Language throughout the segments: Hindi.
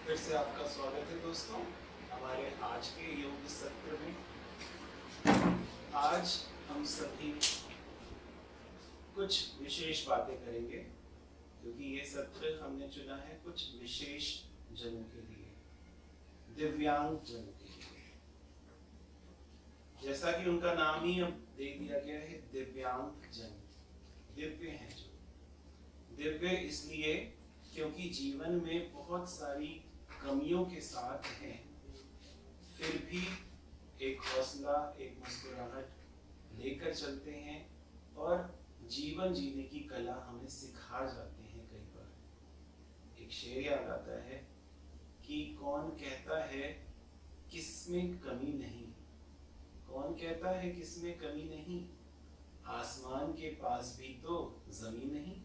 फिर से आपका स्वागत है दोस्तों हमारे आज के योग सत्र में। आज हम सभी कुछ विशेष बातें करेंगे क्योंकि ये सत्र हमने चुना है कुछ विशेष जनों के लिए, दिव्यांग जनों के लिए। जैसा कि उनका नाम ही अब दे दिया गया है, दिव्यांग जन। दिव्य हैं जो, दिव्य इसलिए क्योंकि जीवन में बहुत सारी कमियों के साथ हैं, फिर भी एक हौसला, एक मुस्कुराहट लेकर चलते हैं और जीवन जीने की कला हमें सिखा जाते हैं। कई बार एक शेर याद आता है कि कौन कहता है किसमें कमी नहीं, कौन कहता है किसमें कमी नहीं, आसमान के पास भी तो जमीन नहीं।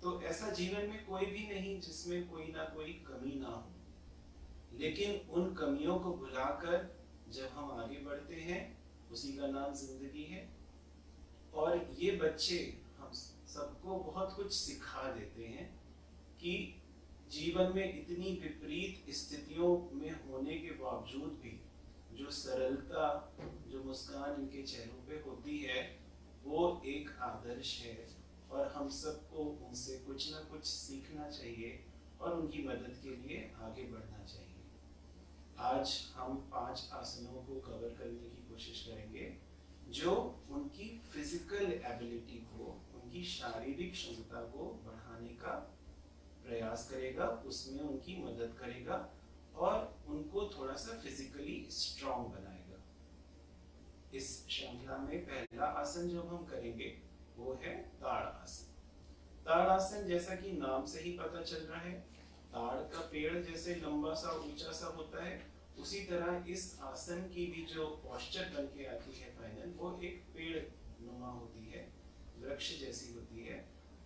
तो ऐसा जीवन में कोई भी नहीं जिसमें कोई ना कोई कमी ना हो, लेकिन उन कमियों को भुलाकर जब हम आगे बढ़ते हैं उसी का नाम जिंदगी है। और ये बच्चे हम सबको बहुत कुछ सिखा देते हैं कि जीवन में इतनी विपरीत स्थितियों में होने के बावजूद भी जो सरलता, जो मुस्कान इनके चेहरों पे होती है वो एक आदर्श है और हम सबको उनसे कुछ ना कुछ सीखना चाहिए और उनकी मदद के लिए आगे बढ़ना चाहिए। आज हम 5 आसनों को कवर करने की कोशिश करेंगे जो उनकी फिजिकल एबिलिटी को, उनकी शारीरिक क्षमता को बढ़ाने का प्रयास करेगा, उसमें उनकी मदद करेगा और उनको थोड़ा सा फिजिकली स्ट्रॉन्ग बनाएगा। इस श्रृंखला में पहला आसन जो हम करेंगे वो है ताड़ आसन। ताड़ आसन जैसा कि नाम से ही पता चल रहा है, ताड़ का पेड़ जैसे लंबा सा ऊंचा सा होता है, उसी तरह इस आसन की भी जो पोस्चर बन के आती है फाइनल, वो एक पेड़ नुमा होती है, वृक्ष जैसी होती है।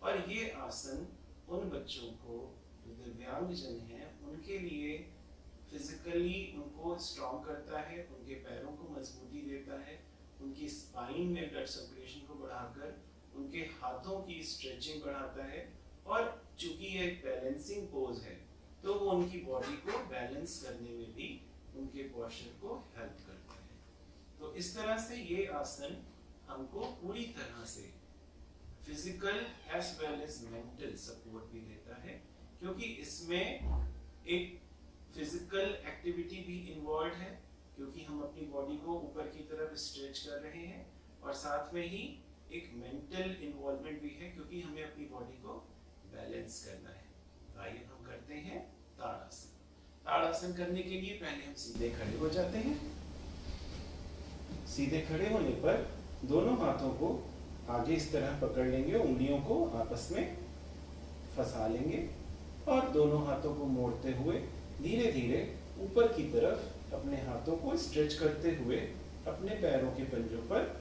और ये आसन उन बच्चों को जो दिव्यांग जन हैं उनके लिए फिजिकली उनको स्ट्रॉन्ग करता है, उनके पैरों को मजबूती देता है, उनकी स्पाइन में ब्लड सर्कुलेशन को बढ़ाकर उनके हाथों की स्ट्रेचिंग बढ़ाता है। और चूंकि ये एक बैलेंसिंग पोज है तो वो उनकी बॉडी को बैलेंस करने में भी उनके पोस्चर को हेल्प करता है। तो इस तरह से ये आसन हमको पूरी तरह से physical as well as mental support भी देता है, क्योंकि इसमें एक फिजिकल एक्टिविटी भी इन्वॉल्व है, क्योंकि हम अपनी बॉडी को ऊपर की तरफ स्ट्रेच कर रहे हैं, और साथ में ही एक मेंटल इन्वॉल्वमेंट भी है क्योंकि हमें अपनी बॉडी को बैलेंस करना है। तो आइए हम करते हैं ताड़ासन। ताड़ासन करने के लिए पहले हम सीधे खड़े हो जाते हैं। सीधे खड़े होने पर दोनों हाथों को आगे इस तरह पकड़ लेंगे, उंगलियों को आपस में फंसा लेंगे और दोनों हाथों को मोड़ते हुए धीरे धीरे ऊपर की तरफ अपने हाथों को स्ट्रेच करते हुए अपने पैरों के पंजों पर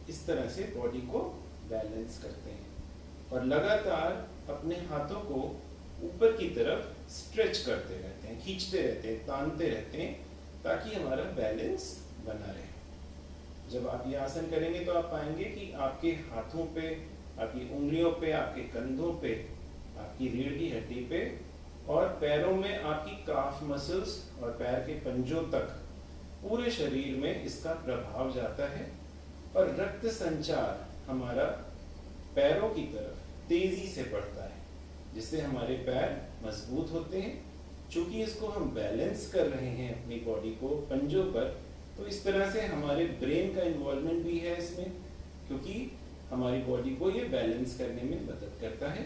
इस तरह से बॉडी को बैलेंस करते हैं और लगातार अपने हाथों को ऊपर की तरफ स्ट्रेच करते रहते हैं, खींचते रहते हैं, तानते रहते हैं, ताकि हमारा बैलेंस बना रहे। जब आप ये आसन करेंगे तो आप पाएंगे कि आपके हाथों पे, आपकी उंगलियों पे, आपके कंधों पे, आपकी रीढ़ की हड्डी पे और पैरों में आपकी काफ मसल्स और पैर के पंजों तक पूरे शरीर में इसका प्रभाव जाता है और रक्त संचार हमारा पैरों की तरफ तेजी से बढ़ता है, जिससे हमारे पैर मजबूत होते हैं। चूंकि इसको हम बैलेंस कर रहे हैं अपनी बॉडी को पंजों पर, तो इस तरह से हमारे ब्रेन का इन्वॉल्वमेंट भी है इसमें, क्योंकि हमारी बॉडी को ये बैलेंस करने में मदद करता है।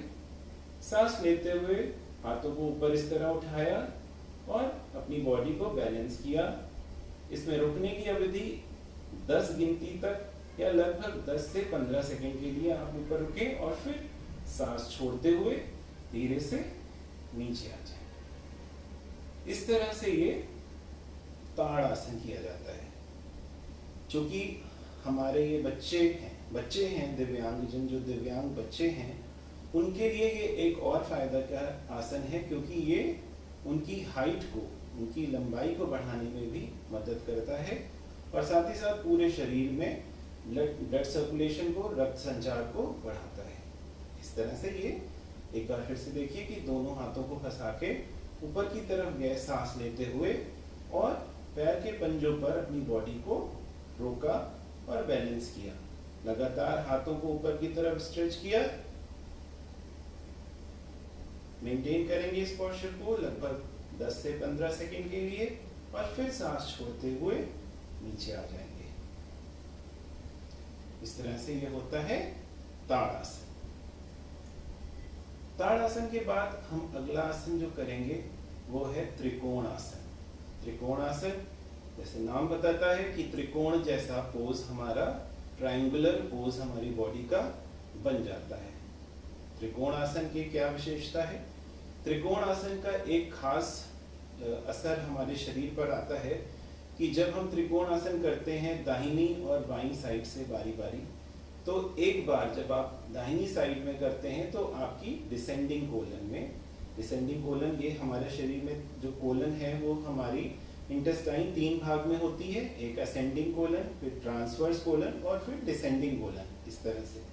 सांस लेते हुए हाथों को ऊपर इस तरह उठाया और अपनी बॉडी को बैलेंस किया। इसमें रुकने की अवधि 10 गिनती तक या लगभग 10 से 15 सेकंड के लिए आप ऊपर रुके और फिर सांस छोड़ते हुए धीरे से नीचे आ जाए। इस तरह से ये ताड़ आसन किया जाता है। क्योंकि हमारे ये बच्चे हैं दिव्यांगजन, जो दिव्यांग बच्चे हैं उनके लिए ये एक और फायदा का आसन है, क्योंकि ये उनकी हाइट को, उनकी लंबाई को बढ़ाने में भी मदद करता है और साथ ही साथ पूरे शरीर में ब्लड सर्कुलेशन को, रक्त संचार को बढ़ाता है। इस तरह से ये एक बार फिर से देखिए कि दोनों हाथों को फंसा के ऊपर की तरफ गए सांस लेते हुए और पैर के पंजों पर अपनी बॉडी को रोका और बैलेंस किया। लगातार हाथों को ऊपर की तरफ स्ट्रेच किया। मेंटेन करेंगे इस पोस्चर को लगभग 10 से 15 सेकंड के लिए और फिर सांस छोड़ते हुए नीचे आ जाएंगे। इस तरह से ये होता है ताड़ासन। ताड़ासन के बाद हम अगला आसन जो करेंगे वो है त्रिकोण आसन। त्रिकोण आसन जैसे नाम बताता है कि त्रिकोण जैसा पोज हमारा, ट्रायंगुलर पोज हमारी बॉडी का बन जाता है। त्रिकोण आसन की क्या विशेषता है? त्रिकोण आसन का एक खास असर हमारे शरीर पर आता है कि जब हम त्रिकोण आसन करते हैं दाहिनी और बाईं साइड से बारी बारी, तो एक बार जब आप दाहिनी साइड में करते हैं तो आपकी डिसेंडिंग कोलन में, डिसेंडिंग कोलन ये हमारे शरीर में जो कोलन है वो हमारी इंटेस्टाइन 3 भाग में होती है, एक असेंडिंग कोलन, फिर ट्रांसवर्स कोलन और फिर डिसेंडिंग कोलन। इस तरह से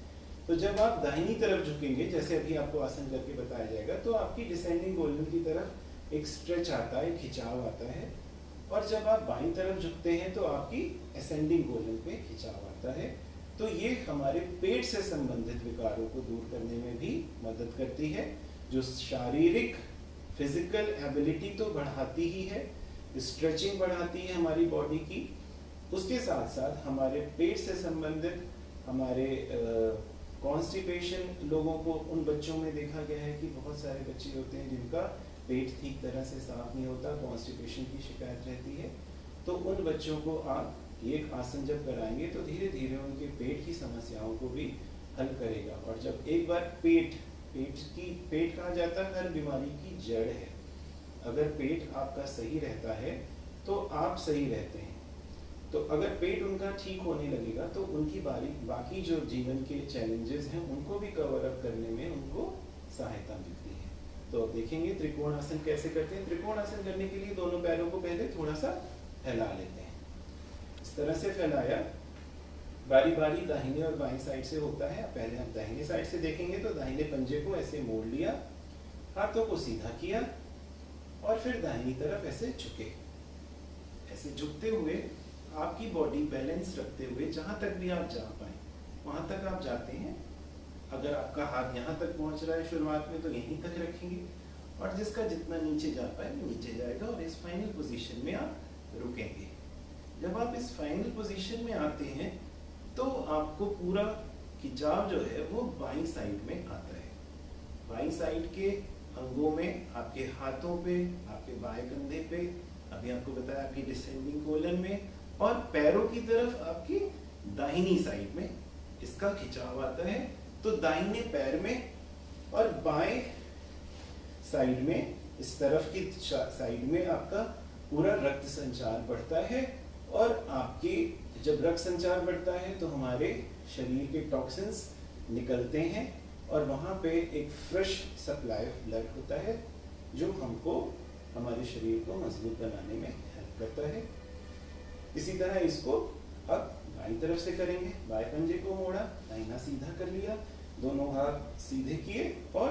तो जब आप दाहिनी तरफ झुकेंगे, जैसे अभी आपको आसन करके बताया जाएगा, तो आपकी डिसेंडिंग कोलन की तरफ एक स्ट्रेच आता है, खिंचाव आता है, और जब आप बाईं तरफ झुकते हैं तो आपकी असेंडिंग कोलन पे खिंचाव आता है। तो ये हमारे पेट से संबंधित विकारों को दूर करने में भी मदद करती है, जो शारीरिक फिजिकल एबिलिटी तो बढ़ाती ही है, स्ट्रेचिंग बढ़ाती है हमारी बॉडी की, उसके साथ साथ हमारे पेट से संबंधित हमारे कॉन्स्टिपेशन, लोगों को, उन बच्चों में देखा गया है कि बहुत सारे बच्चे होते हैं जिनका पेट ठीक तरह से साफ नहीं होता, कॉन्स्टिपेशन की शिकायत रहती है। तो उन बच्चों को आप ये आसन जब कराएंगे तो धीरे धीरे उनके पेट की समस्याओं को भी हल करेगा। और जब एक बार पेट कहा जाता है हर बीमारी की जड़ है। अगर पेट आपका सही रहता है तो आप सही रहते हैं। तो अगर पेट उनका ठीक होने लगेगा तो उनकी बाकी जो जीवन के चैलेंजेस हैं उनको भी कवर अप करने में उनको सहायता मिलती है। तो अब देखेंगे त्रिकोण आसन कैसे करते हैं। त्रिकोण आसन करने के लिए दोनों पैरों को पहले थोड़ा सा फैला लेते हैं। इस तरह से फैलाया, बारी बारी दाहिने और बाईं साइड से होता है। पहले हम दाहिने साइड से देखेंगे तो दाहिने पंजे को ऐसे मोड़ लिया, हाथों को सीधा किया और फिर दाहिनी तरफ ऐसे झुके। ऐसे झुकते हुए आपकी बॉडी बैलेंस रखते हुए जहां तक भी आप जा पाए वहां तक आप जाते हैं। अगर आपका हाथ यहाँ तक पहुंच रहा है शुरुआत में तो यहीं तक रखेंगे, और जिसका जितना नीचे जा पाए वो नीचे जाएगा और इस फाइनल पोजीशन में आप रुकेंगे। जब आप इस फाइनल पोजीशन में आते हैं तो आपको पूरा खिंचाव जो है वो बाईं साइड में आता है। बाईं साइड के अंगों में, आपके हाथों पे, आपके बाएं कंधे पे, अभी आपको बताया आपकी डिसेंडिंग कोलन में, और पैरों की तरफ आपकी दाहिनी साइड में इसका खिंचाव आता है। तो दाहिने पैर में और बाएं साइड में, इस तरफ की साइड में आपका पूरा रक्त संचार बढ़ता है, और आपके जब रक्त संचार बढ़ता है तो हमारे शरीर के टॉक्सिन्स निकलते हैं और वहाँ पे एक फ्रेश सप्लाई ऑफ ब्लड होता है जो हमको, हमारे शरीर को मजबूत बनाने में हेल्प करता है। इसी तरह इसको अब बाईं तरफ से करेंगे। बाएं पंजे को मोड़ा, दाहिना सीधा कर लिया, दोनों हाथ सीधे किए और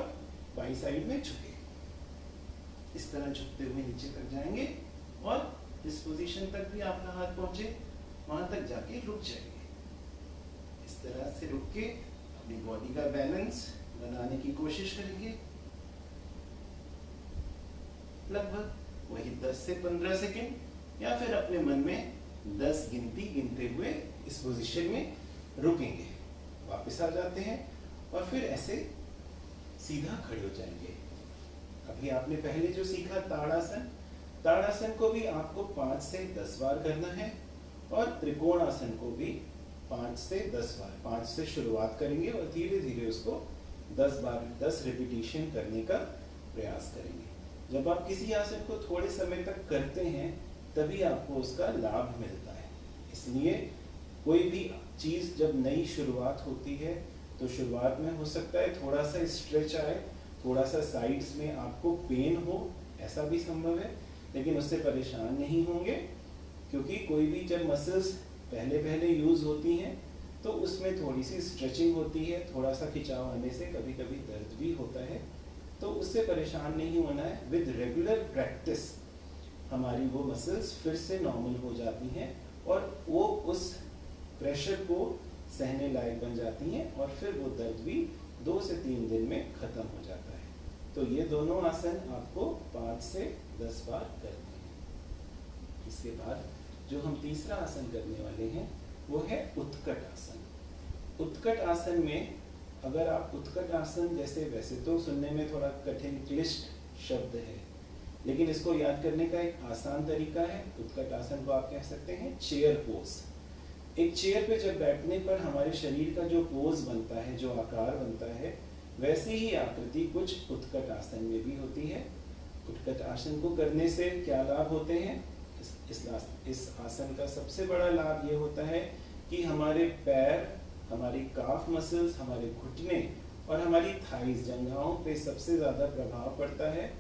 बाईं साइड में झुके। इस तरह झुकते हुए नीचे तक जाएंगे और जिस पोजीशन तक भी आपका हाथ पहुंचे वहां तक जाके रुक जाएंगे। इस तरह से रुक के अपनी बॉडी का बैलेंस बनाने की कोशिश करेंगे। लगभग वही 10 से 15 सेकंड या फिर अपने मन में 10 गिनती गिनते हुए इस पोजीशन में रुकेंगे। वापस आ जाते हैं और फिर ऐसे सीधा खड़े हो जाएंगे। अभी आपने पहले जो सीखा ताड़ासन, ताड़ासन को भी आपको 5 से 10 बार करना है, और त्रिकोण आसन को भी 5 से 10 बार, 5 से शुरुआत करेंगे और धीरे धीरे उसको 10 बार, 10 रिपीटिशन करने का प्रयास करेंगे। जब आप किसी आसन को थोड़े समय तक करते हैं तभी आपको उसका लाभ मिलता है। इसलिए कोई भी चीज जब नई शुरुआत होती है तो शुरुआत में हो सकता है थोड़ा सा स्ट्रेच आए, थोड़ा सा साइड्स में आपको पेन हो, ऐसा भी संभव है, लेकिन उससे परेशान नहीं होंगे, क्योंकि कोई भी जब मसल्स पहले यूज होती हैं तो उसमें थोड़ी सी स्ट्रेचिंग होती है, थोड़ा सा खिंचाव आने से कभी कभी दर्द भी होता है। तो उससे परेशान नहीं होना है। विद रेगुलर प्रैक्टिस हमारी वो मसल्स फिर से नॉर्मल हो जाती हैं और वो उस प्रेशर को सहने लायक बन जाती हैं और फिर वो दर्द भी 2 से 3 दिन में ख़त्म हो जाता है। तो ये दोनों आसन आपको 5 से 10 बार करने हैं। इसके बाद जो हम तीसरा आसन करने वाले हैं वो है उत्कट आसन। उत्कट आसन में अगर आप उत्कट आसन जैसे, वैसे तो सुनने में थोड़ा कठिन क्लिष्ट शब्द है, लेकिन इसको याद करने का एक आसान तरीका है। उत्कट आसन को आप कह सकते हैं चेयर पोज। एक चेयर पे जब बैठने पर हमारे शरीर का जो पोज बनता है, जो आकार बनता है, वैसी ही आकृति कुछ उत्कट आसन में भी होती है। उत्कट आसन को करने से क्या लाभ होते हैं? इस आसन का सबसे बड़ा लाभ ये होता है कि हमारे पैर, हमारी काफ मसल्स, हमारे घुटने और हमारी थाइज, जंघाओं पे सबसे ज़्यादा प्रभाव पड़ता है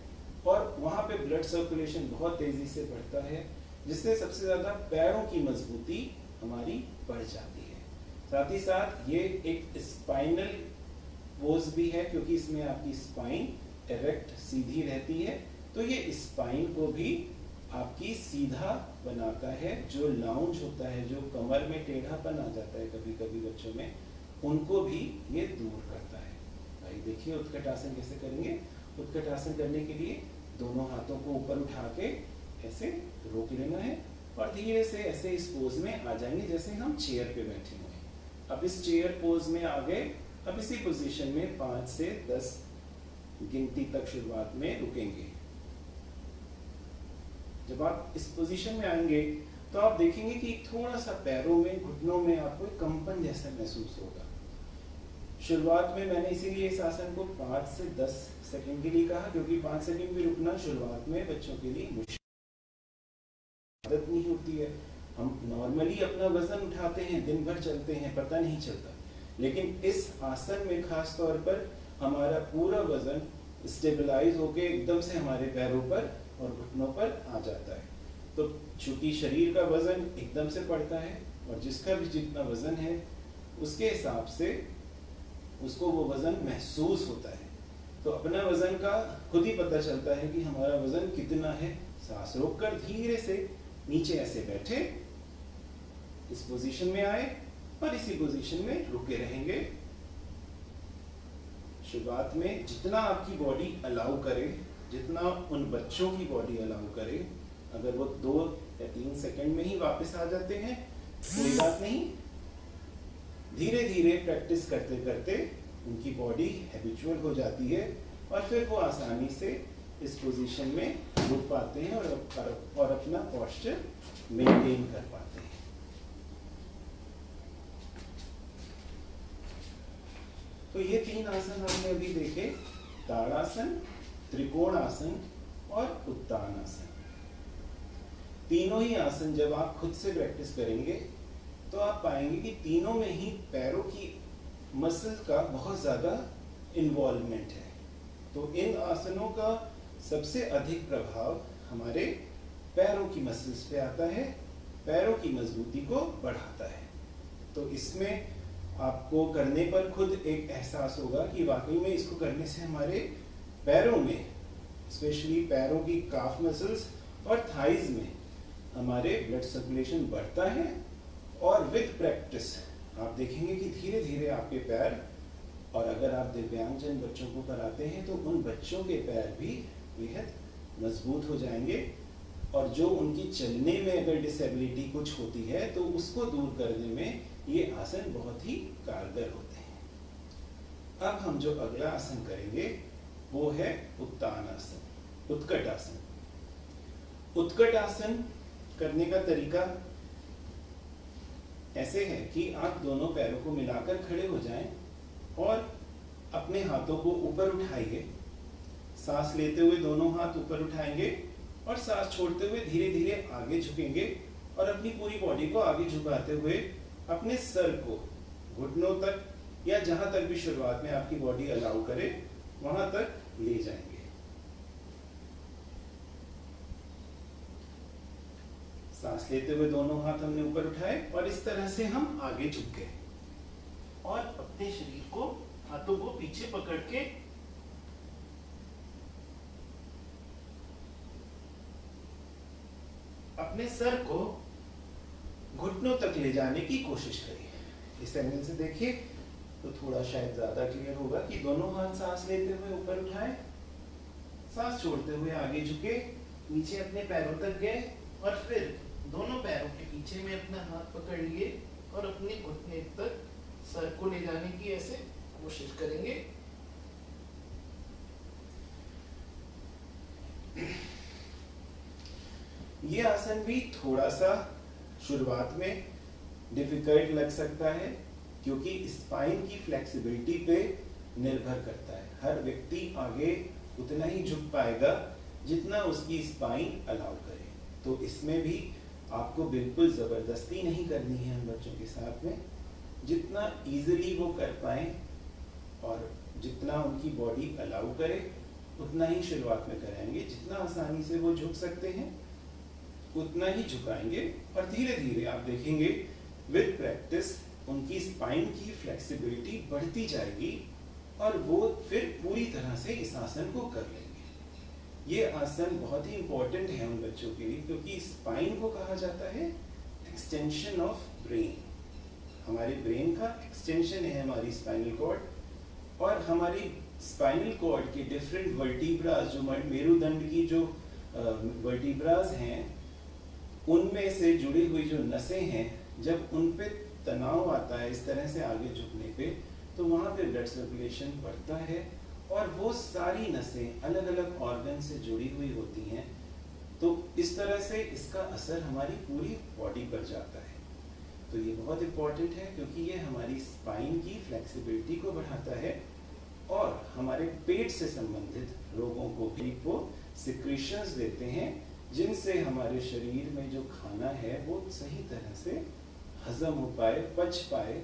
और वहाँ पे ब्लड सर्कुलेशन बहुत तेज़ी से बढ़ता है, जिससे सबसे ज़्यादा पैरों की मजबूती हमारी बढ़ जाती है। साथ ही साथ ये एक स्पाइनल पोज भी है, क्योंकि इसमें आपकी स्पाइन इरेक्ट, सीधी रहती है, तो ये स्पाइन को भी आपकी सीधा बनाता है। जो लाउंज होता है, जो कमर में टेढ़ापन आ जाता है कभी कभी बच्चों में, उनको भी ये दूर करता है। भाई देखिए उत्कट आसन कैसे करेंगे। उत्कट आसन करने के लिए दोनों हाथों को ऊपर उठा के ऐसे रोक लेना है और धीरे से ऐसे इस पोज में आ जाएंगे जैसे हम चेयर पे बैठे हुए। अब इस चेयर पोज में आ गए। अब इसी पोजीशन में 5 से 10 गिनती तक शुरुआत में रुकेंगे। जब आप इस पोजीशन में आएंगे तो आप देखेंगे कि थोड़ा सा पैरों में, घुटनों में आपको एक कंपन जैसा महसूस होगा। शुरुआत में मैंने इसीलिए इस आसन को 5 से 10 सेकंड के लिए कहा, क्योंकि 5 सेकंड भी रुकना शुरुआत में बच्चों के लिए मुश्किल, आदत नहीं होती है। हम नॉर्मली अपना वजन उठाते हैं, दिन भर चलते हैं, पता नहीं चलता, लेकिन इस आसन में खास तौर पर हमारा पूरा वजन स्टेबलाइज होके एकदम से हमारे पैरों पर और घुटनों पर आ जाता है। तो चूंकि शरीर का वजन एकदम से पड़ता है और जिसका भी जितना वजन है उसके हिसाब से उसको वो वजन महसूस होता है। तो अपना वजन का खुद ही पता चलता है कि हमारा वजन कितना है। सांस रोककर धीरे से नीचे ऐसे बैठे, इस पोजीशन में आए और इसी पोजीशन में रुके रहेंगे। शुरुआत में जितना आपकी बॉडी अलाउ करे, जितना उन बच्चों की बॉडी अलाउ करे, अगर वो 2 या 3 सेकंड में ही वापस आ जाते हैं कोई बात नहीं। धीरे धीरे प्रैक्टिस करते करते उनकी बॉडी हैबिचुअल हो जाती है और फिर वो आसानी से इस पोजीशन में रुक पाते हैं और अपना पोस्चर मेंटेन कर पाते हैं। तो ये 3 आसन हमने अभी देखे, ताड़ासन, त्रिकोण आसन और उत्तान आसन। तीनों ही आसन जब आप खुद से प्रैक्टिस करेंगे तो आप पाएंगे कि तीनों में ही पैरों की मसल का बहुत ज़्यादा इन्वॉल्वमेंट है। तो इन आसनों का सबसे अधिक प्रभाव हमारे पैरों की मसल्स पे आता है, पैरों की मजबूती को बढ़ाता है। तो इसमें आपको करने पर खुद एक एहसास होगा कि वाकई में इसको करने से हमारे पैरों में, स्पेशली पैरों की काफ मसल्स और थाइज में हमारे ब्लड सर्कुलेशन बढ़ता है और विद प्रैक्टिस आप देखेंगे कि धीरे धीरे आपके पैर, और अगर आप दिव्यांगजन बच्चों को कराते हैं तो उन बच्चों के पैर भी बेहद मजबूत हो जाएंगे और जो उनकी चलने में अगर डिसेबिलिटी कुछ होती है तो उसको दूर करने में ये आसन बहुत ही कारगर होते हैं। अब हम जो अगला आसन करेंगे वो है उत्तान आसन, उत्कट आसन। उत्कट आसन करने का तरीका ऐसे है कि आप दोनों पैरों को मिलाकर खड़े हो जाएं और अपने हाथों को ऊपर उठाइए। सांस लेते हुए दोनों हाथ ऊपर उठाएंगे और सांस छोड़ते हुए धीरे धीरे आगे झुकेंगे और अपनी पूरी बॉडी को आगे झुकाते हुए अपने सर को घुटनों तक या जहां तक भी शुरुआत में आपकी बॉडी अलाउ करे वहां तक ले जाएंगे। सांस लेते हुए दोनों हाथ हमने ऊपर उठाए और इस तरह से हम आगे झुक गए और अपने शरीर को, हाथों को पीछे पकड़ के अपने सर को घुटनों तक ले जाने की कोशिश करिए। इस एंगल से देखिए तो थोड़ा शायद ज्यादा क्लियर होगा कि दोनों हाथ सांस लेते हुए ऊपर उठाए, सांस छोड़ते हुए आगे झुके, नीचे अपने पैरों तक गए और फिर दोनों पैरों के पीछे में अपना हाथ पकड़ लिए और अपने घुटने तक सर को ले जाने की ऐसे कोशिश करेंगे। ये आसन भी थोड़ा सा शुरुआत में डिफिकल्ट लग सकता है क्योंकि स्पाइन की फ्लेक्सिबिलिटी पे निर्भर करता है। हर व्यक्ति आगे उतना ही झुक पाएगा जितना उसकी स्पाइन अलाउ करे। तो इसमें भी आपको बिल्कुल जबरदस्ती नहीं करनी है हम बच्चों के साथ में, जितना इजीली वो कर पाए और जितना उनकी बॉडी अलाउ करे उतना ही शुरुआत में कराएंगे। जितना आसानी से वो झुक सकते हैं उतना ही झुकाएंगे और धीरे धीरे आप देखेंगे विद प्रैक्टिस उनकी स्पाइन की फ्लेक्सिबिलिटी बढ़ती जाएगी और वो फिर पूरी तरह से इस आसन को कर लेंगे। ये आसन बहुत ही इंपॉर्टेंट है उन बच्चों के लिए क्योंकि स्पाइन को कहा जाता है एक्सटेंशन ऑफ ब्रेन। हमारे ब्रेन का एक्सटेंशन है हमारी स्पाइनल कॉर्ड और हमारी स्पाइनल कॉर्ड के डिफरेंट वर्टिब्रास, जो मेरुदंड की जो वर्टिब्रास हैं, उनमें से जुड़ी हुई जो नसें हैं, जब उन पे तनाव आता है इस तरह से आगे झुकने पे, तो वहाँ पे ब्लड सर्कुलेशन बढ़ता है और वो सारी नसें अलग अलग ऑर्गन से जुड़ी हुई होती हैं। तो इस तरह से इसका असर हमारी पूरी बॉडी पर जाता है। तो ये बहुत इम्पोर्टेंट है क्योंकि ये हमारी स्पाइन की फ्लेक्सिबिलिटी को बढ़ाता है और हमारे पेट से संबंधित रोगों को भी वो सिक्रीशंस देते हैं जिनसे हमारे शरीर में जो खाना है वो सही तरह से हजम हो पाए, पच पाए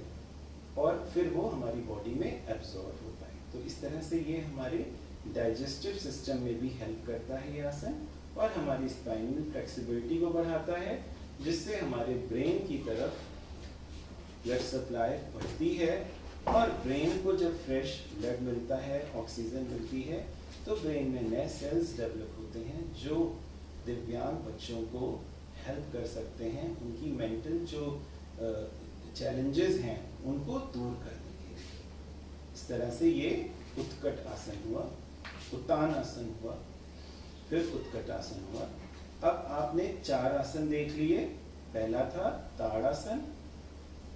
और फिर वो हमारी बॉडी में एब्जॉर्ब हो पाए। तो इस तरह से ये हमारे डाइजेस्टिव सिस्टम में भी हेल्प करता है ये आसन और हमारी स्पाइनल फ्लेक्सिबिलिटी को बढ़ाता है जिससे हमारे ब्रेन की तरफ ब्लड सप्लाई बढ़ती है और ब्रेन को जब फ्रेश ब्लड मिलता है, ऑक्सीजन मिलती है, तो ब्रेन में नए सेल्स डेवलप होते हैं जो दिव्यांग बच्चों को हेल्प कर सकते हैं उनकी मेंटल जो चैलेंजेस हैं उनको दूर करने के लिए। इस तरह से ये उत्कट आसन हुआ, उत्तान आसन हुआ, फिर उत्कट आसन हुआ। अब आपने 4 आसन देख लिए। पहला था ताड़ासन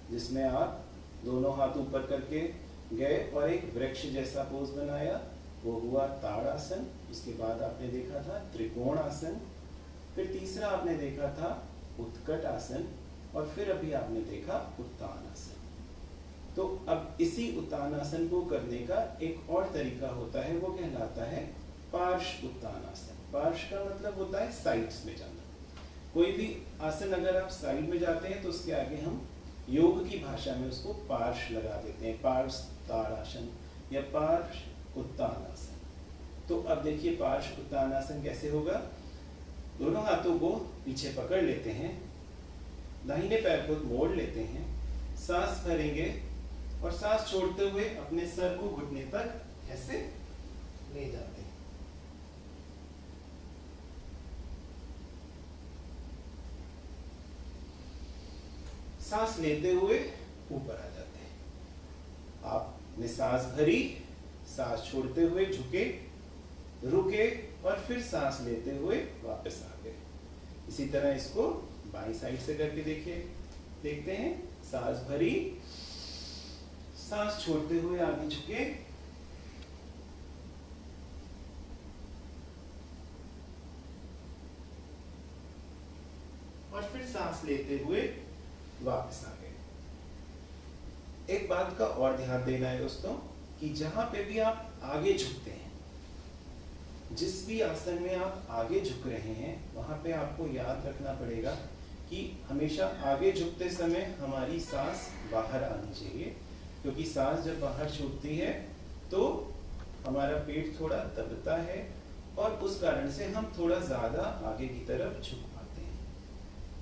जिसमें आप दोनों हाथ ऊपर करके गए और एक वृक्ष जैसा पोज बनाया, वो हुआ ताड़ासन। उसके बाद आपने देखा था त्रिकोण आसन, फिर तीसरा आपने देखा था उत्कट आसन और फिर अभी आपने देखा उत्तान आसन। तो अब इसी उत्तान आसन को करने का एक और तरीका होता है, वो कहलाता है पार्श्व उत्तान आसन। पार्श्व का मतलब होता है साइड्स में जाना। कोई भी आसन अगर आप साइड में जाते हैं तो उसके आगे हम योग की भाषा में उसको पार्श्व लगा देते हैं, पार्श्व ताड़ासन या पार्श्व उत्तान आसन। तो अब देखिए पार्श्व उत्तान आसन कैसे होगा। दोनों हाथों को पीछे पकड़ लेते हैं, दाहिने पैर को मोड़ लेते हैं, सांस भरेंगे और सांस छोड़ते हुए अपने सर को घुटने तक ऐसे ले जाते हैं। सांस लेते हुए ऊपर आ जाते हैं। आपने सांस भरी, सांस छोड़ते हुए झुके, रुके और फिर सांस लेते हुए वापस आ गए। इसी तरह इसको बाईं साइड से करके देखते हैं। सांस भरी, सांस छोड़ते हुए आगे झुके, और फिर सांस लेते हुए वापस आ गए। एक बात का और ध्यान देना है दोस्तों कि जहां पे भी आप आगे झुकते हैं, जिस भी आसन में आप आगे झुक रहे हैं, वहां पे आपको याद रखना पड़ेगा कि हमेशा आगे झुकते समय हमारी सांस बाहर आनी चाहिए, क्योंकि सांस जब बाहर छूटती है तो हमारा पेट थोड़ा दबता है और उस कारण से हम थोड़ा ज्यादा आगे की तरफ झुक पाते हैं।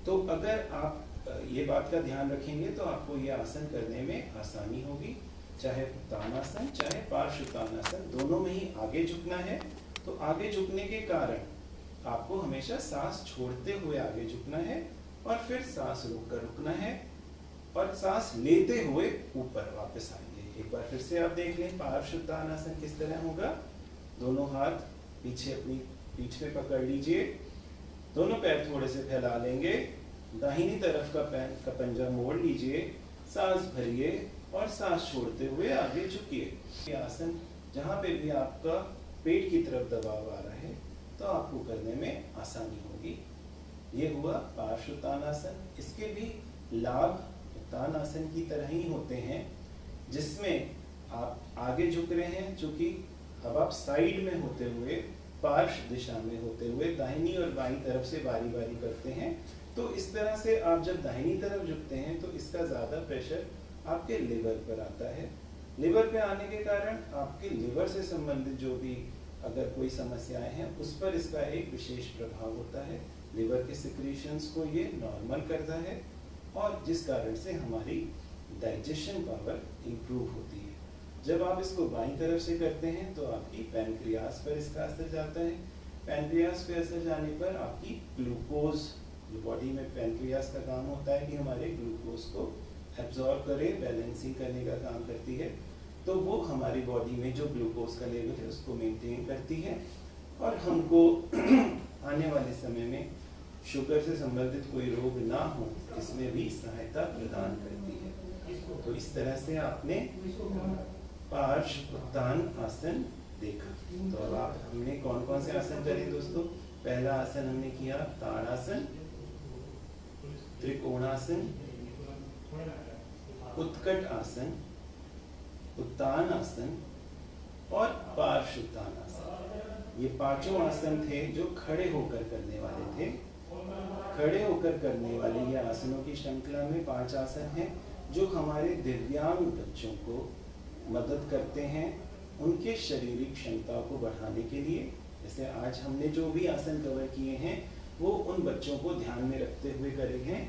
तो अगर आप ये बात का ध्यान रखेंगे तो आपको ये आसन करने में आसानी होगी। चाहे उत्तानासन चाहे पार्श्व उत्तानासन, दोनों में ही आगे झुकना है। तो आगे झुकने के कारण आपको हमेशा सांस छोड़ते हुए आगे झुकना है और फिर सांस रोककर रुकना है और सांस लेते हुए ऊपर वापस आएंगे। एक बार फिर से आप देख लें पार्श्वोत्थानासन किस तरह होगा। दोनों हाथ पीछे अपनी पीठ पे पकड़ लीजिए, दोनों पैर थोड़े से फैला लेंगे, दाहिनी तरफ का पंजा मोड़ लीजिए, सांस भरिए और सांस छोड़ते हुए आगे झुकिए। ये आसन जहाँ पे भी आपका पेट की तरफ दबाव आ रहा है तो आपको करने में आसानी होगी। ये हुआ पार्श्वोत्थानासन। इसके भी लाभ उत्थानासन की तरह ही होते हैं, जिसमें आप आगे झुक रहे हैं, चूंकि अब आप साइड में होते हुए पार्श्व दिशा में होते हुए दाहिनी और बाईं तरफ से बारी बारी करते हैं। तो इस तरह से आप जब दाहिनी तरफ झुकते हैं तो इसका ज्यादा प्रेशर आपके लिवर पर आता है। लिवर पे आने के कारण आपके लिवर से संबंधित जो भी अगर कोई समस्याएं हैं उस पर इसका एक विशेष प्रभाव होता है। लिवर के सिक्रीशंस को ये नॉर्मल करता है और जिस कारण से हमारी डाइजेशन पावर इंप्रूव होती है। जब आप इसको बाईं तरफ से करते हैं तो आपकी पैनक्रियास पर इसका असर जाता है। पैनक्रियास पे असर जाने पर आपकी ग्लूकोज, जो बॉडी में पैनक्रियास का काम होता है कि हमारे ग्लूकोज को एब्जॉर्ब करे, बैलेंसिंग करने का काम करती है, तो वो हमारी बॉडी में जो ग्लूकोज का लेवल है उसको मेंटेन करती है और हमको आने वाले समय में शुगर से संबंधित कोई रोग ना हो इसमें भी सहायता प्रदान करती है। तो इस तरह से आपने पार्श्वोत्थान आसन देखा। तो अब आप हमने कौन कौन से आसन करे दोस्तों? पहला आसन हमने किया ताड़ासन, त्रिकोणासन, उत्कट आसन, उत्तान आसन और पार्श्वोत्थानासन। ये पांचों आसन थे जो खड़े होकर करने वाले थे। खड़े होकर करने वाले ये आसनों की श्रृंखला में 5 आसन हैं जो हमारे दिव्यांग बच्चों को मदद करते हैं उनके शारीरिक क्षमता को बढ़ाने के लिए। जैसे आज हमने जो भी आसन कवर किए हैं वो उन बच्चों को ध्यान में रखते हुए करे हैं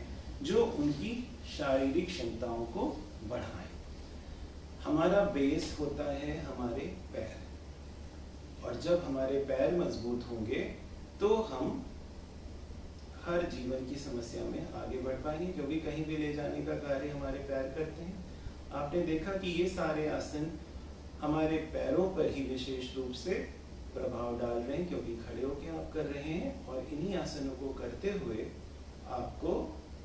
जो उनकी शारीरिक क्षमताओं को बढ़ाएं। हमारा बेस होता है हमारे पैर, और जब हमारे पैर मजबूत होंगे तो हम हर जीवन की समस्या में आगे बढ़ पाएंगे, क्योंकि कहीं भी ले जाने का कार्य हमारे पैर करते हैं। आपने देखा कि ये सारे आसन हमारे पैरों पर ही विशेष रूप से प्रभाव डाल रहे हैं, क्योंकि खड़े होकर आप कर रहे हैं और इन्हीं आसनों को करते हुए आपको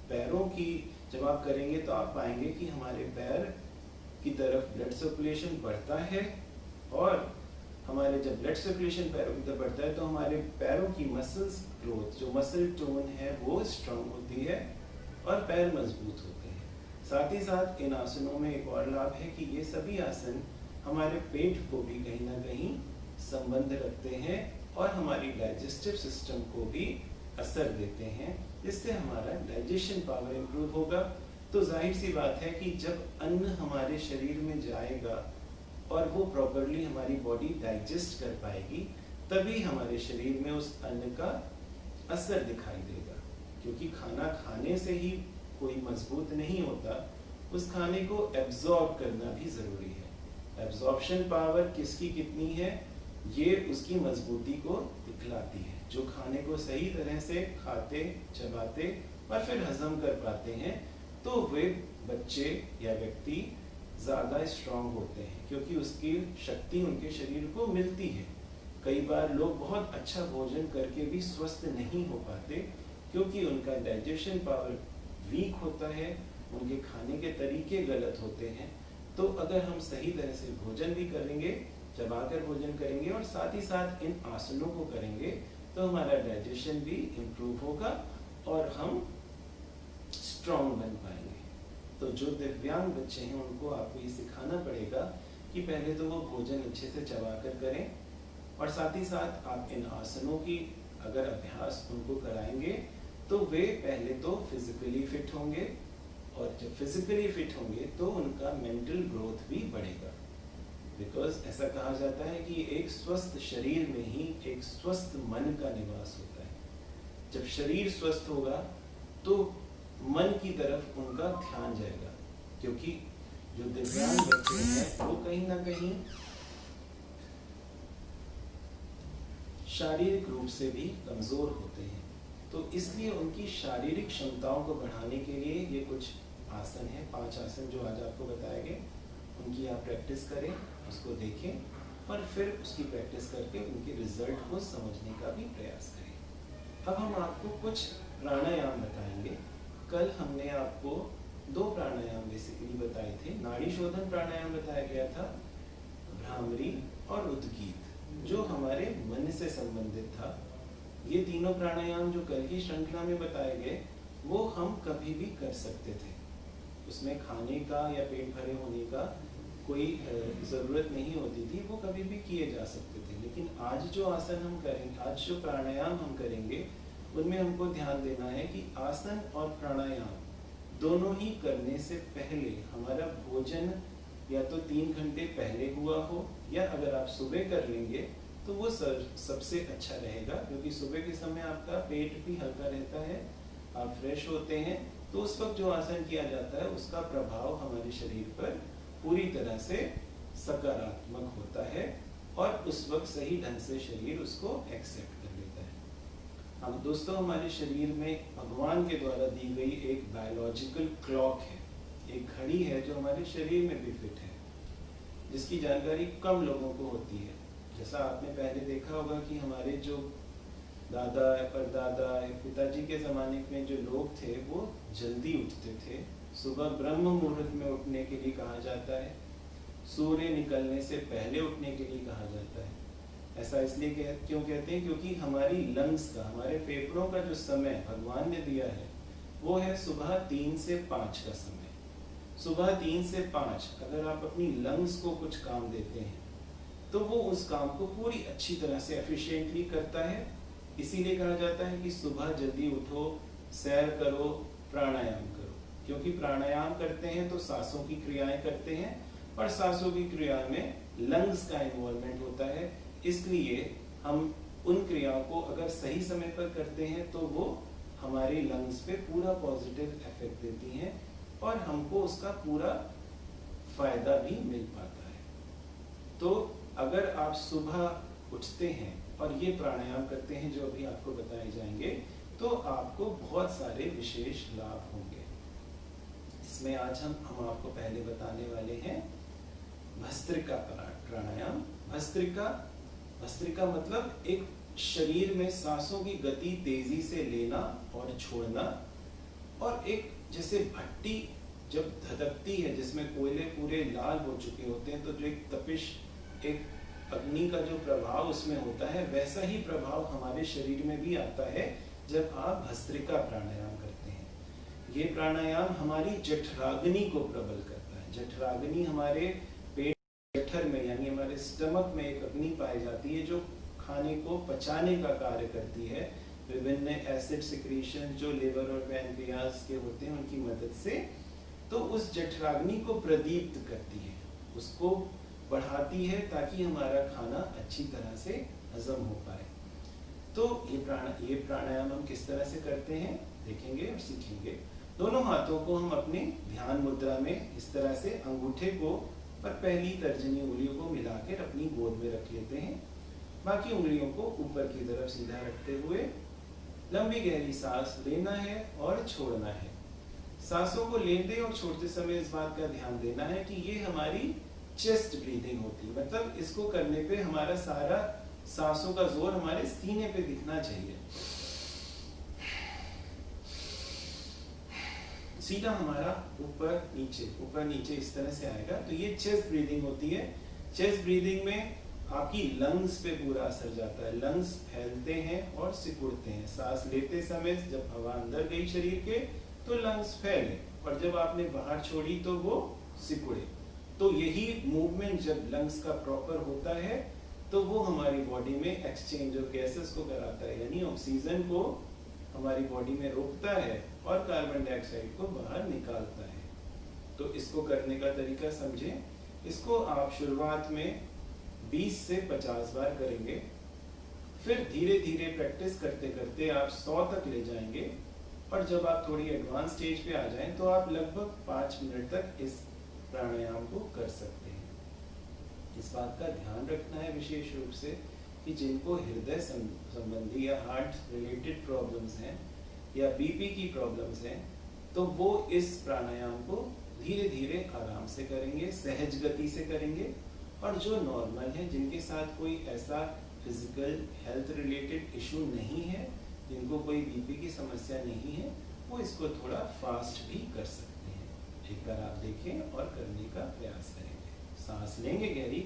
पैरों की जब आप करेंगे तो आप पाएंगे कि हमारे पैर की तरफ ब्लड सर्कुलेशन बढ़ता है, और हमारे जब ब्लड सर्कुलेशन पैरों की तरफ बढ़ता है तो हमारे पैरों की मसल्स ग्रोथ, जो मसल टोन है वो स्ट्रांग होती है और पैर मजबूत होते हैं। साथ ही साथ इन आसनों में एक और लाभ है कि ये सभी आसन हमारे पेट को भी कहीं ना कहीं संबंध रखते हैं और हमारी डाइजेस्टिव सिस्टम को भी असर देते हैं, जिससे हमारा डाइजेशन पावर इंप्रूव होगा। तो जाहिर सी बात है कि जब अन्न हमारे शरीर में जाएगा और वो प्रॉपरली हमारी बॉडी डाइजेस्ट कर पाएगी, तभी हमारे शरीर में उस अन्न का असर दिखाई देगा। क्योंकि खाना खाने से ही कोई मजबूत नहीं होता, उस खाने को एब्जॉर्ब करना भी जरूरी है। एब्जॉर्प्शन पावर किसकी कितनी है ये उसकी मजबूती को दिखलाती है। जो खाने को सही तरह से खाते, चबाते और फिर हजम कर पाते हैं तो वे बच्चे या व्यक्ति ज़्यादा स्ट्रांग होते हैं, क्योंकि उसकी शक्ति उनके शरीर को मिलती है। कई बार लोग बहुत अच्छा भोजन करके भी स्वस्थ नहीं हो पाते, क्योंकि उनका डाइजेशन पावर वीक होता है, उनके खाने के तरीके गलत होते हैं। तो अगर हम सही तरह से भोजन भी करेंगे, चबाकर भोजन करेंगे और साथ ही साथ इन आसनों को करेंगे तो हमारा डाइजेशन भी इम्प्रूव होगा और हम स्ट्रांग बन पाएंगे। तो जो दिव्यांग बच्चे हैं उनको आपको ये सिखाना पड़ेगा कि पहले तो वो भोजन अच्छे से चबाकर करें, और साथ ही साथ आप इन आसनों की अगर अभ्यास उनको कराएंगे तो वे पहले तो फिजिकली फिट होंगे, और जब फिजिकली फिट होंगे तो उनका मेंटल ग्रोथ भी बढ़ेगा। बिकॉज ऐसा कहा जाता है कि एक स्वस्थ शरीर में ही एक स्वस्थ मन का निवास होता है। जब शरीर स्वस्थ होगा तो मन की तरफ उनका ध्यान जाएगा, क्योंकि जो दिव्यांग बच्चे हैं वो कहीं ना कहीं शारीरिक रूप से भी कमज़ोर होते हैं। तो इसलिए उनकी शारीरिक क्षमताओं को बढ़ाने के लिए ये कुछ आसन हैं, 5 आसन जो आज आपको बताए गए, उनकी आप प्रैक्टिस करें, उसको देखें और फिर उसकी प्रैक्टिस करके उनके रिजल्ट को समझने का भी प्रयास करें। अब हम आपको कुछ प्राणायाम बताएंगे। कल हमने आपको 2 प्राणायाम बेसिकली बताए थे। नाड़ी शोधन प्राणायाम बताया गया था, भ्रामरी और उद्गीत, जो हमारे मन से संबंधित था। ये तीनों प्राणायाम जो कल की श्रृंखला में बताए गए, वो हम कभी भी कर सकते थे। उसमें खाने का या पेट भरे होने का कोई ज़रूरत नहीं होती थी, वो कभी भी किए जा सकते थे। लेकिन आज जो आसन हम करेंगे, आज जो प्राणायाम हम करेंगे, उनमें हमको ध्यान देना है कि आसन और प्राणायाम दोनों ही करने से पहले हमारा भोजन या तो 3 घंटे पहले हुआ हो, या अगर आप सुबह कर लेंगे तो वो सबसे अच्छा रहेगा, क्योंकि सुबह के समय आपका पेट भी हल्का रहता है, आप फ्रेश होते हैं, तो उस वक्त जो आसन किया जाता है उसका प्रभाव हमारे शरीर पर पूरी तरह से सकारात्मक होता है और उस वक्त सही ढंग से शरीर उसको एक्सेप्ट कर लेता है। अब दोस्तों, हमारे शरीर में भगवान के द्वारा दी गई एक बायोलॉजिकल क्लॉक है, एक घड़ी है जो हमारे शरीर में भी फिट है, जिसकी जानकारी कम लोगों को होती है। जैसा आपने पहले देखा होगा कि हमारे जो दादा परदादा पिताजी के ज़माने में जो लोग थे वो जल्दी उठते थे। सुबह ब्रह्म मुहूर्त में उठने के लिए कहा जाता है, सूर्य निकलने से पहले उठने के लिए कहा जाता है। ऐसा इसलिए क्यों कहते हैं? क्योंकि हमारी लंग्स का, हमारे फेफड़ों का जो समय भगवान ने दिया है वो है सुबह 3 से 5 का समय। सुबह 3 से 5 अगर आप अपनी लंग्स को कुछ काम देते हैं तो वो उस काम को पूरी अच्छी तरह से एफिशिएंटली करता है। इसीलिए कहा जाता है कि सुबह जल्दी उठो, सैर करो, प्राणायाम करो, क्योंकि प्राणायाम करते हैं तो सांसों की क्रियाएं करते हैं और सांसों की क्रिया में लंग्स का इन्वॉल्वमेंट होता है। इसलिए हम उन क्रियाओं को अगर सही समय पर करते हैं तो वो हमारे लंग्स पे पूरा पॉजिटिव इफेक्ट देती हैं और हमको उसका पूरा फायदा भी मिल पाता है। तो अगर आप सुबह उठते हैं और ये प्राणायाम करते हैं जो अभी आपको बताए जाएंगे, तो आपको बहुत सारे विशेष लाभ होंगे। इसमें आज हम आपको पहले बताने वाले हैं भस्त्रिका प्राणायाम। भस्त्रिका मतलब एक शरीर में सांसों की गति तेजी से लेना और छोड़ना, और एक जैसे भट्टी जब धधकती है जिसमें कोयले पूरे लाल हो चुके होते हैं, तो जो एक तपिश, एक अग्नि का जो प्रभाव उसमें होता है, वैसा ही प्रभाव हमारे शरीर में भी आता है जब आप भस्त्रिका प्राणायाम करते हैं। ये प्राणायाम हमारी जठराग्नि को प्रबल करता है। जठराग्नि हमारे पेट जठर में यानी हमारे स्टमक में एक अग्नि पाई जाती है जो खाने को पचाने का कार्य करती है। विभिन्न एसिड सिक्रीशन जो लिवर और पैनक्रियाज के होते हैं उनकी मदद से, तो उस जठराग्नि को प्रदीप्त करती है, उसको बढ़ाती है ताकि हमारा खाना अच्छी तरह से हजम हो पाए। तो ये प्राणायाम हम किस तरह से करते हैं देखेंगे और सीखेंगे। दोनों हाथों को हम अपने ध्यान मुद्रा में इस तरह से अंगूठे को और पहली तर्जनी उंगलियों को मिलाकर अपनी गोद में रख लेते हैं। बाकी उंगलियों को ऊपर की तरफ सीधा रखते हुए लंबी गहरी सांस लेना है और छोड़ना है। सांसों को लेते और छोड़ते समय इस बात का ध्यान देना है कि ये हमारी चेस्ट ब्रीदिंग होती है, मतलब इसको करने पे हमारा सारा सांसों का जोर हमारे सीने पे दिखना चाहिए। सीधा हमारा ऊपर नीचे इस तरह से आएगा, तो ये चेस्ट ब्रीदिंग होती है। चेस्ट ब्रीदिंग में आपकी लंग्स पे पूरा असर जाता है। लंग्स फैलते हैं और सिकुड़ते हैं। सांस लेते समय जब हवा अंदर गई शरीर के तो लंग्स फैले, और जब आपने बाहर छोड़ी तो वो सिकुड़े। तो यही मूवमेंट जब लंग्स का प्रॉपर होता है तो वो हमारी बॉडी में एक्सचेंज ऑफ गैसेस को कराता है, यानी ऑक्सीजन को हमारी बॉडी में रोकता है और कार्बन डाइऑक्साइड को बाहर निकालता है। तो इसको करने का तरीका समझें। इसको आप शुरुआत में 20 से 50 बार करेंगे, फिर धीरे धीरे प्रैक्टिस करते करते आप 100 तक ले जाएंगे, और जब आप थोड़ी एडवांस स्टेज पे आ जाएं तो आप लगभग 5 मिनट तक इस प्राणायाम को कर सकते हैं। इस बात का ध्यान रखना है विशेष रूप से कि जिनको हृदय संबंधी या हार्ट रिलेटेड प्रॉब्लम्स हैं या बीपी की प्रॉब्लम्स हैं, तो वो इस प्राणायाम को धीरे धीरे आराम से करेंगे, सहज गति से करेंगे। और जो नॉर्मल है, जिनके साथ कोई ऐसा फिजिकल हेल्थ रिलेटेड इशू नहीं है, जिनको कोई बीपी की समस्या नहीं है, वो इसको थोड़ा फास्ट भी कर सकते हैं। एक बार आप देखें और करने का प्रयास करेंगे। सांस लेंगे गहरी,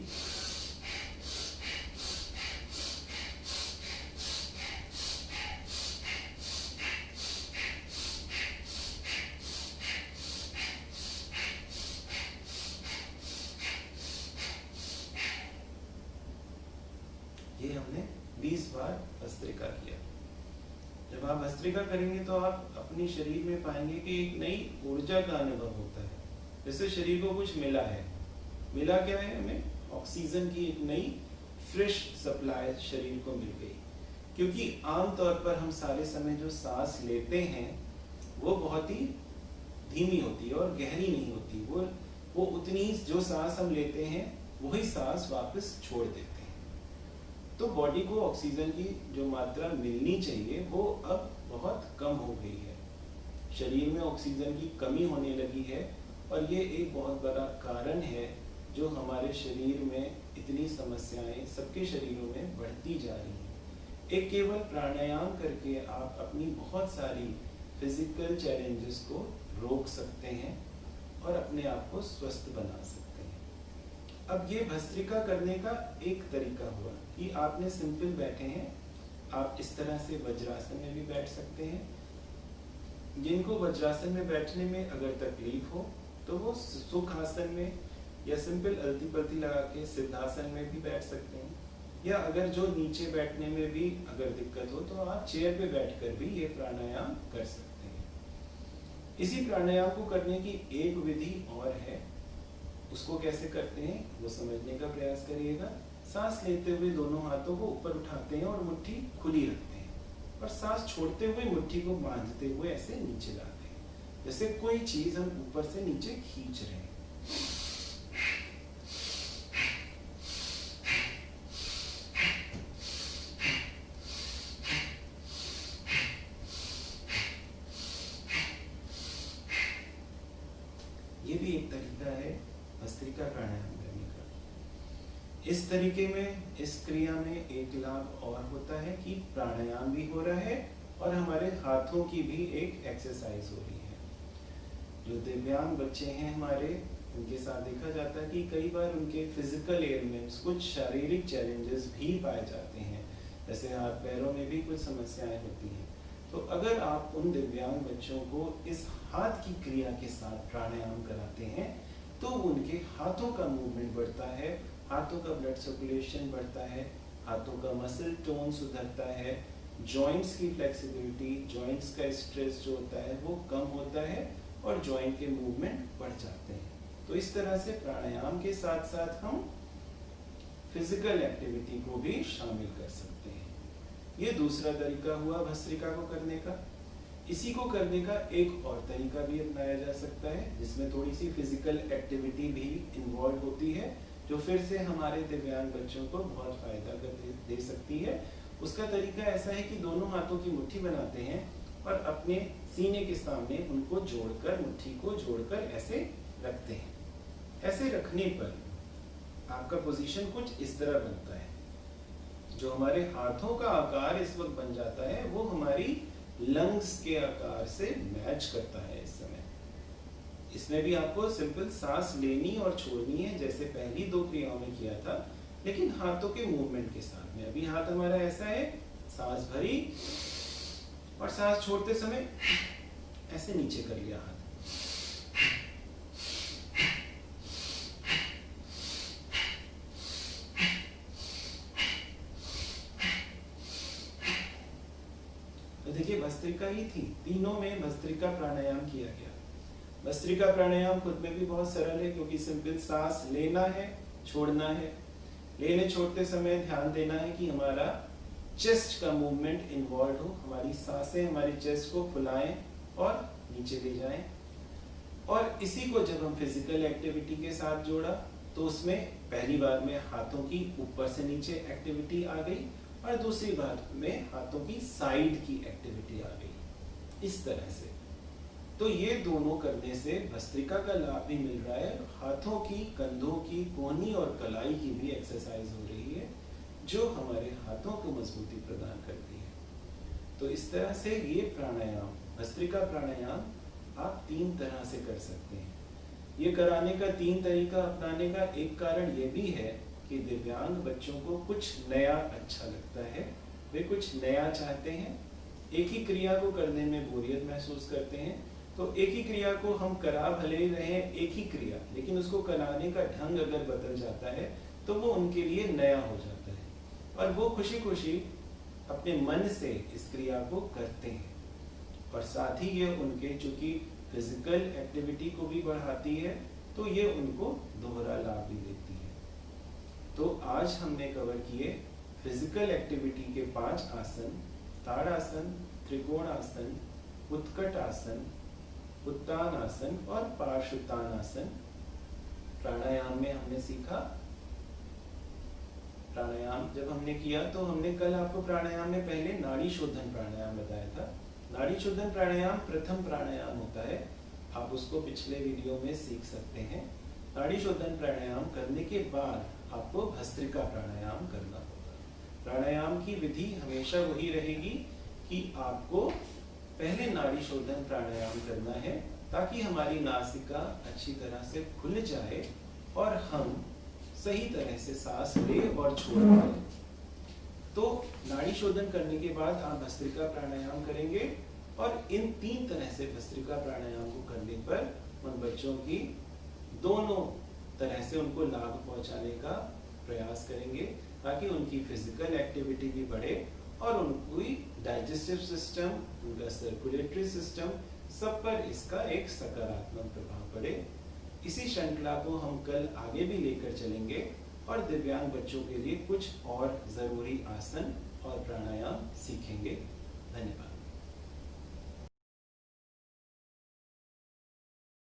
ये हमने 20 बार भस्त्रिका किया। जब आप भस्त्रिका करेंगे तो आप अपने शरीर में पाएंगे कि एक नई ऊर्जा का अनुभव होता है, जैसे शरीर को कुछ मिला है। मिला क्या है? हमें ऑक्सीजन की एक नई फ्रेश सप्लाई शरीर को मिल गई। क्योंकि आमतौर पर हम सारे समय जो सांस लेते हैं वो बहुत ही धीमी होती है और गहरी नहीं होती। वो उतनी ही जो सांस हम लेते हैं वही सांस वापस छोड़ देते हैं। तो बॉडी को ऑक्सीजन की जो मात्रा मिलनी चाहिए वो अब बहुत कम हो गई है। शरीर में ऑक्सीजन की कमी होने लगी है और ये एक बहुत बड़ा कारण है जो हमारे शरीर में इतनी समस्याएं सबके शरीरों में बढ़ती जा रही हैं। एक केवल प्राणायाम करके आप अपनी बहुत सारी फिजिकल चैलेंजेस को रोक सकते हैं और अपने आप को स्वस्थ बना सकते हैं। अब ये भस्त्रिका करने का एक तरीका हुआ कि आपने सिंपल बैठे हैं, आप इस तरह से वज्रासन में भी बैठ सकते हैं। जिनको वज्रासन में बैठने में अगर तकलीफ हो तो वो सुखासन में या सिंपल अलती पलती लगा के सिद्धासन में भी बैठ सकते हैं, या अगर जो नीचे बैठने में भी अगर दिक्कत हो तो आप चेयर पे बैठकर भी ये प्राणायाम कर सकते हैं। इसी प्राणायाम को करने की एक विधि और है, उसको कैसे करते हैं वो समझने का प्रयास करिएगा। सांस लेते हुए दोनों हाथों को ऊपर उठाते हैं और मुट्ठी खुली रखते हैं, और सांस छोड़ते हुए मुट्ठी को बांधते हुए ऐसे नीचे लाते हैं, जैसे कोई चीज हम ऊपर से नीचे खींच रहे हैं। ये भी एक तरीका है भस्त्रिका प्राणायाम करने का। इस तरीके में, इस क्रिया में एक लाभ और होता है कि प्राणायाम भी हो रहा है और हमारे हाथों की भी एक एक्सरसाइज हो रही है। जो दिव्यांग बच्चे हैं हमारे, उनके साथ देखा जाता है कि कई बार उनके फिजिकल एलिमेंट्स, कुछ शारीरिक चैलेंजेस भी पाए जाते हैं, जैसे हाथ पैरों में भी कुछ समस्याएं होती हैं। तो अगर आप उन दिव्यांग बच्चों को इस हाथ की क्रिया के साथ प्राणायाम कराते हैं तो उनके हाथों का मूवमेंट बढ़ता है, हाथों का ब्लड सर्कुलेशन बढ़ता है, हाथों का मसल टोन सुधरता है, जॉइंट्स की फ्लेक्सिबिलिटी, जॉइंट्स का स्ट्रेस जो होता है वो कम होता है और जॉइंट के मूवमेंट बढ़ जाते हैं। तो इस तरह से प्राणायाम के साथ साथ हम फिजिकल एक्टिविटी को भी शामिल कर सकते हैं। ये दूसरा तरीका हुआ भस्त्रिका को करने का। इसी को करने का एक और तरीका भी अपनाया जा सकता है जिसमें थोड़ी सी फिजिकल एक्टिविटी भी इन्वॉल्व होती है, जो फिर से हमारे दिव्यांग बच्चों को बहुत फायदा दे सकती है। उसका तरीका ऐसा है कि दोनों हाथों की मुट्ठी बनाते हैं और अपने सीने के सामने उनको जोड़कर, मुट्ठी को जोड़कर ऐसे रखते हैं। ऐसे रखने पर आपका पोजीशन कुछ इस तरह बनता है। जो हमारे हाथों का आकार इस वक्त बन जाता है वो हमारी लंग्स के आकार से मैच करता है इस समय। इसमें भी आपको सिंपल सांस लेनी और छोड़नी है जैसे पहली दो क्रियाओं में किया था, लेकिन हाथों के मूवमेंट के साथ में। अभी हाथ हमारा ऐसा है, सांस भरी और सांस छोड़ते समय ऐसे नीचे कर लिया हाथ। तो देखिए भस्त्रिका ही थी, तीनों में भस्त्रिका प्राणायाम किया गया। भस्त्रिका प्राणायाम खुद में भी बहुत सरल है क्योंकि सिंपल सांस लेना है, छोड़ना है। लेने छोड़ते समय ध्यान देना है कि हमारा चेस्ट का मूवमेंट इन्वॉल्व हो, हमारी सांसें हमारी चेस्ट को फुलाएं और नीचे ले जाएं। और इसी को जब हम फिजिकल एक्टिविटी के साथ जोड़ा तो उसमें पहली बार में हाथों की ऊपर से नीचे एक्टिविटी आ गई और दूसरी बार में हाथों की साइड की एक्टिविटी आ गई, इस तरह से। तो ये दोनों करने से भस्त्रिका का लाभ भी मिल रहा है, हाथों की, कंधों की, कोहनी और कलाई की भी एक्सरसाइज हो रही है, जो हमारे हाथों को मजबूती प्रदान करती है। तो इस तरह से ये प्राणायाम, भस्त्रिका प्राणायाम आप 3 तरह से कर सकते हैं। ये कराने का 3 तरीका अपनाने का एक कारण ये भी है कि दिव्यांग बच्चों को कुछ नया अच्छा लगता है, वे कुछ नया चाहते हैं, एक ही क्रिया को करने में बोरियत महसूस करते हैं। तो एक ही क्रिया को हम करा भले ही रहे, एक ही क्रिया, लेकिन उसको कराने का ढंग अगर बदल जाता है तो वो उनके लिए नया हो जाता है और वो खुशी खुशी अपने मन से इस क्रिया को करते हैं। और साथ ही ये उनके चूंकि फिजिकल एक्टिविटी को भी बढ़ाती है, तो ये उनको दोहरा लाभ भी देती है। तो आज हमने कवर किए फिजिकल एक्टिविटी के 5 आसन: ताड़ासन, त्रिकोणासन, उत्कट आसन, उत्तान आसन और पार्श्वोत्तान आसन। प्राणायाम में हमने सीखा, प्राणायाम जब हमने किया तो हमने कल आपको प्राणायाम में पहले नाड़ी शोधन प्राणायाम बताया था। नाड़ी शोधन प्राणायाम प्रथम प्राणायाम होता है, आप उसको पिछले वीडियो में सीख सकते हैं। नाड़ी शोधन प्राणायाम करने के बाद आपको भस्त्रिका प्राणायाम करना होगा। प्राणायाम की विधि हमेशा वही रहेगी कि आपको पहले नाड़ी शोधन प्राणायाम करना है ताकि हमारी नासिका अच्छी तरह से खुल जाए और हम सही तरह से सांस ले और छोड़ पाए। तो नाड़ी शोधन करने के बाद आप भस्त्रिका प्राणायाम करेंगे और इन 3 तरह से भस्त्रिका प्राणायाम को करने पर उन बच्चों की दोनों तरह से उनको लाभ पहुंचाने का प्रयास करेंगे ताकि उनकी फिजिकल एक्टिविटी भी बढ़े और उनकी डाइजेस्टिव सिस्टम, उनका सर्कुलेटरी सिस्टम, सब पर इसका एक सकारात्मक प्रभाव पड़े। इसी श्रृंखला को हम कल आगे भी लेकर चलेंगे और दिव्यांग बच्चों के लिए कुछ और जरूरी आसन और प्राणायाम सीखेंगे।